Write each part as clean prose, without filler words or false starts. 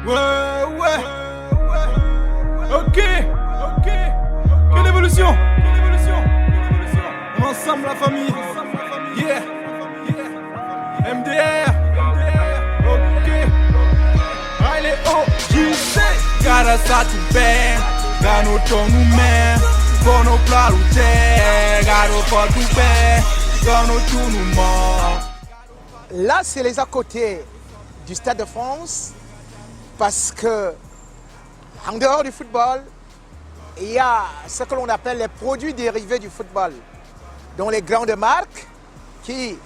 Ouais. Ok. Quelle évolution. On est ensemble la famille. Yeah. MDR. Ok. Allez, oh, JC. Cara sa tu bem. Gano tongu men. Bono plalute. Garo pa tu bem. Gano tu nu mo. Là, c'est les à côté du Stade de France, parce que en dehors du football, il y a ce que l'on appelle les produits dérivés du football, dont les grandes marques qui,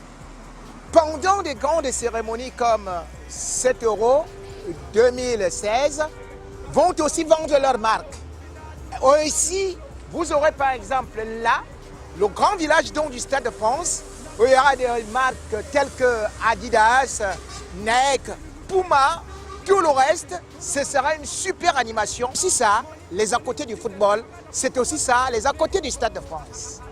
pendant des grandes cérémonies comme 7 Euro 2016, vont aussi vendre leurs marques. Ici, vous aurez par exemple là, le grand village donc du Stade de France, où il y aura des marques telles que Adidas, Nike, Puma, tout le reste, ce sera une super animation. C'est ça, les à côté du football, c'est aussi ça, les à côté du Stade de France.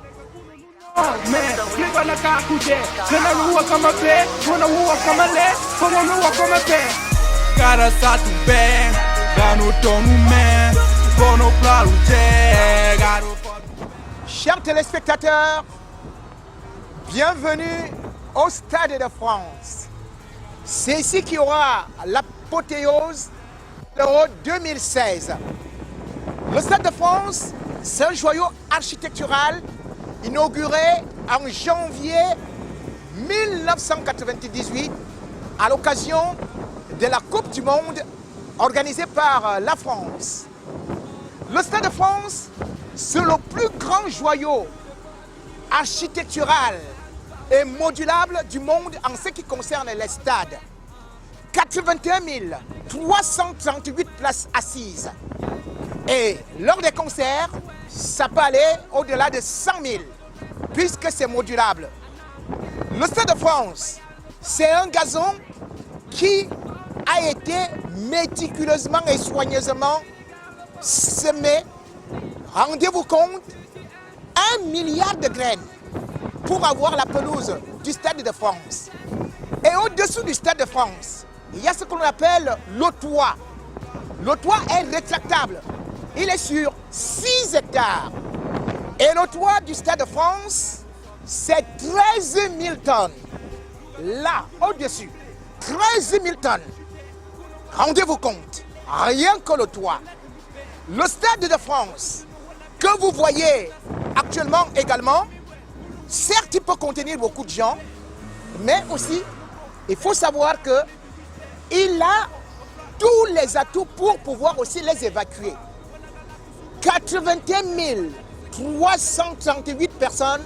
Chers téléspectateurs, bienvenue au Stade de France. C'est ici qu'il y aura l'apothéose de l'Euro 2016. Le Stade de France, c'est un joyau architectural inauguré en janvier 1998 à l'occasion de la Coupe du Monde organisée par la France. Le Stade de France, c'est le plus grand joyau architectural et modulable du monde en ce qui concerne les stades. 81 338 places assises. Et lors des concerts, ça peut aller au-delà de 100 000, puisque c'est modulable. Le Stade de France, c'est un gazon qui a été méticuleusement et soigneusement semé. Rendez-vous compte, 1 milliard de graines pour avoir la pelouse du Stade de France. Et au-dessous du Stade de France, il y a ce qu'on appelle le toit. Le toit est rétractable. Il est sur 6 hectares. Et le toit du Stade de France, c'est 13 000 tonnes. Là, au-dessus, 13 000 tonnes. Rendez-vous compte, rien que le toit. Le Stade de France, que vous voyez actuellement également, certes, il peut contenir beaucoup de gens, mais aussi, il faut savoir qu'il a tous les atouts pour pouvoir aussi les évacuer. 81 338 personnes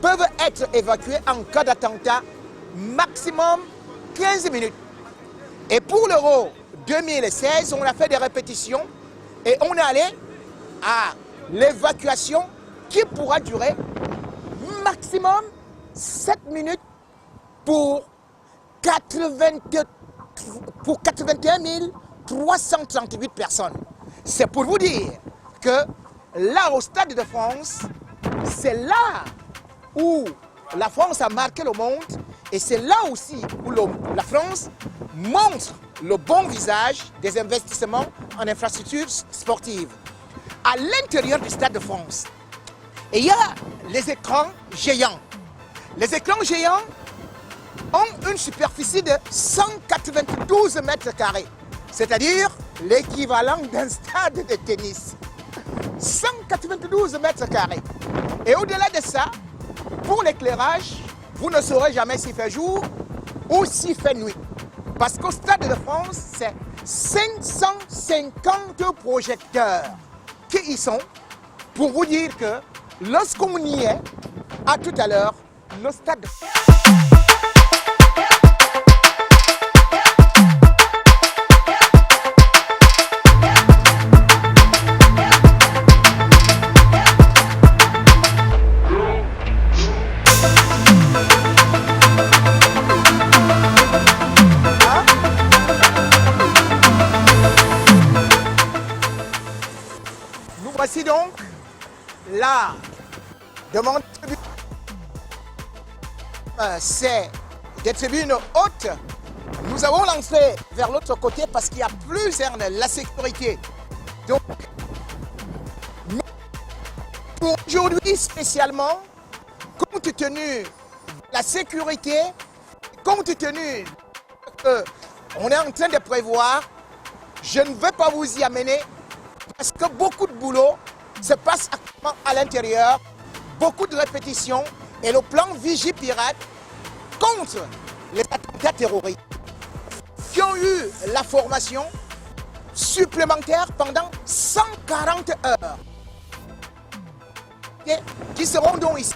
peuvent être évacuées en cas d'attentat, maximum 15 minutes. Et pour l'Euro 2016, on a fait des répétitions et on est allé à l'évacuation qui pourra durer maximum 7 minutes pour 81 338 personnes. C'est pour vous dire que là, au Stade de France, c'est là où la France a marqué le monde et c'est là aussi où la France montre le bon visage des investissements en infrastructures sportives. À l'intérieur du Stade de France, il y a les écrans géants. Les écrans géants ont une superficie de 192 mètres carrés, c'est-à-dire l'équivalent d'un stade de tennis. 192 mètres carrés. Et au-delà de ça, pour l'éclairage, vous ne saurez jamais s'il fait jour ou s'il fait nuit. Parce qu'au Stade de France, c'est 550 projecteurs qui y sont pour vous dire que lorsqu'on y est, à tout à l'heure, le Stade de France. Voici donc là, de mon tribune, c'est des tribunes hautes Nous avons lancé vers l'autre côté parce qu'il y a plus la sécurité. Donc, aujourd'hui spécialement, compte tenu de la sécurité, compte tenu qu'on est en train de prévoir, je ne vais pas vous y amener parce que beaucoup de boulot se passe actuellement à l'intérieur, beaucoup de répétitions et le plan Vigipirate contre les attentats terroristes qui ont eu la formation supplémentaire pendant 140 heures et qui seront donc ici,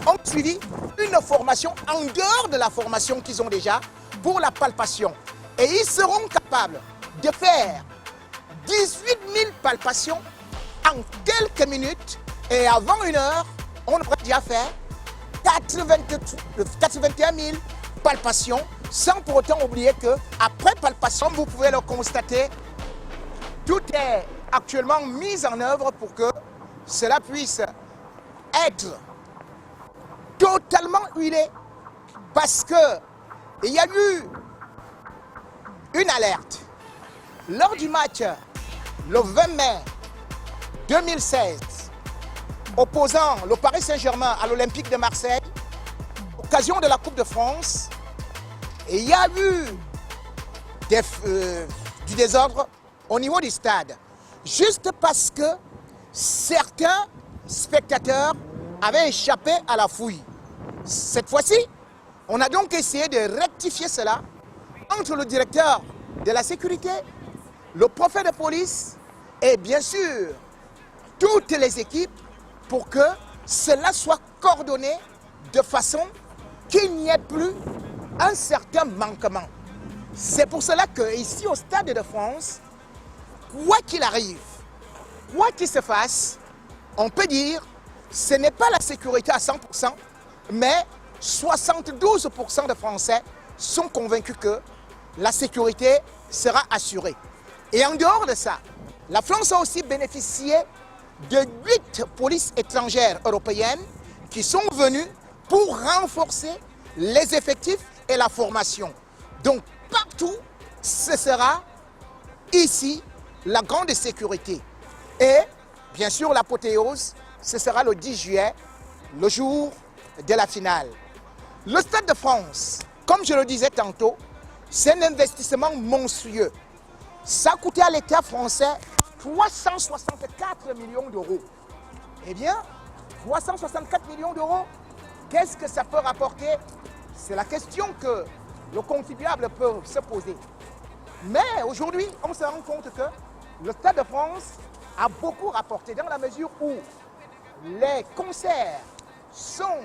ont suivi une formation en dehors de la formation qu'ils ont déjà pour la palpation. Et ils seront capables de faire 18 000 palpations en quelques minutes et avant une heure, on aurait déjà fait 81 000 palpations sans pour autant oublier que après palpation, vous pouvez le constater, tout est actuellement mis en œuvre pour que cela puisse être totalement huilé parce que il y a eu une alerte lors du match le 20 mai 2016 opposant le Paris Saint-Germain à l'Olympique de Marseille, occasion de la Coupe de France, et il y a eu du désordre au niveau du stade, juste parce que certains spectateurs avaient échappé à la fouille. Cette fois-ci, on a donc essayé de rectifier cela entre le directeur de la sécurité, le préfet de police et bien sûr toutes les équipes pour que cela soit coordonné de façon qu'il n'y ait plus un certain manquement. C'est pour cela qu'ici au Stade de France, quoi qu'il arrive, quoi qu'il se fasse, on peut dire ce n'est pas la sécurité à 100%, mais 72% de Français sont convaincus que la sécurité sera assurée. Et en dehors de ça, la France a aussi bénéficié de 8 polices étrangères européennes qui sont venues pour renforcer les effectifs et la formation. Donc partout, ce sera ici la grande sécurité. Et bien sûr, l'apothéose, ce sera le 10 juillet, le jour de la finale. Le Stade de France, comme je le disais tantôt, c'est un investissement monstrueux. Ça a coûté à l'État français 364 millions d'euros. Eh bien, 364 millions d'euros, qu'est-ce que ça peut rapporter? C'est la question que le contribuable peut se poser. Mais aujourd'hui, on se rend compte que le Stade de France a beaucoup rapporté dans la mesure où les concerts sont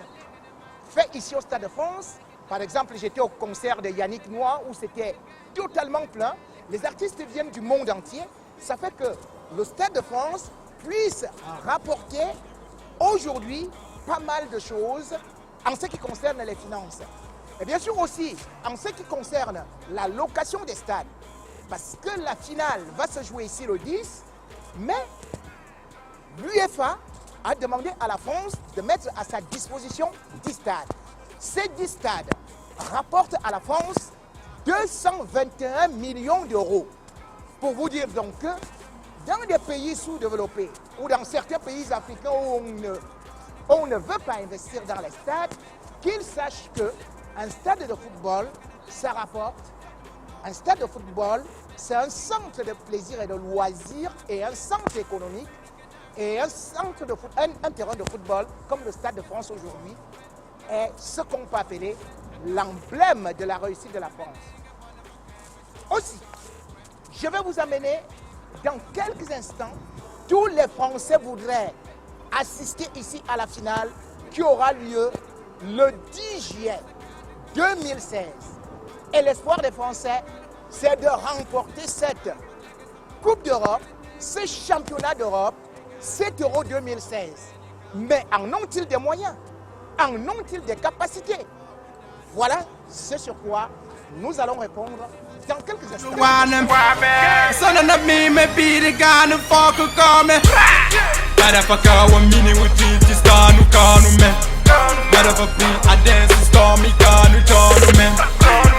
faits ici au Stade de France. Par exemple, j'étais au concert de Yannick Noah où c'était totalement plein. Les artistes viennent du monde entier. Ça fait que le Stade de France puisse rapporter aujourd'hui pas mal de choses en ce qui concerne les finances. Et bien sûr aussi en ce qui concerne la location des stades. Parce que la finale va se jouer ici le 10, mais l'UEFA a demandé à la France de mettre à sa disposition 10 stades. Ces 10 stades rapportent à la France 221 millions d'euros. Pour vous dire donc que dans des pays sous-développés ou dans certains pays africains où on ne veut pas investir dans les stades, qu'ils sachent qu'un stade de football, ça rapporte. Un stade de football, c'est un centre de plaisir et de loisirs et un centre économique et un terrain de football comme le Stade de France aujourd'hui est ce qu'on peut appeler l'emblème de la réussite de la France. Aussi, je vais vous amener dans quelques instants, tous les Français voudraient assister ici à la finale qui aura lieu le 10 juillet 2016. Et l'espoir des Français, c'est de remporter cette Coupe d'Europe, ce championnat d'Europe, cet Euro 2016. Mais en ont-ils des moyens? En ont-ils des capacités? Voilà ce sur quoi nous allons répondre dans quelques instants.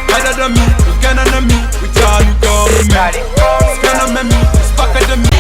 Better than me, un ami, oui, t'as nous comme mais. C'est qu'un homme ami, c'est pas que de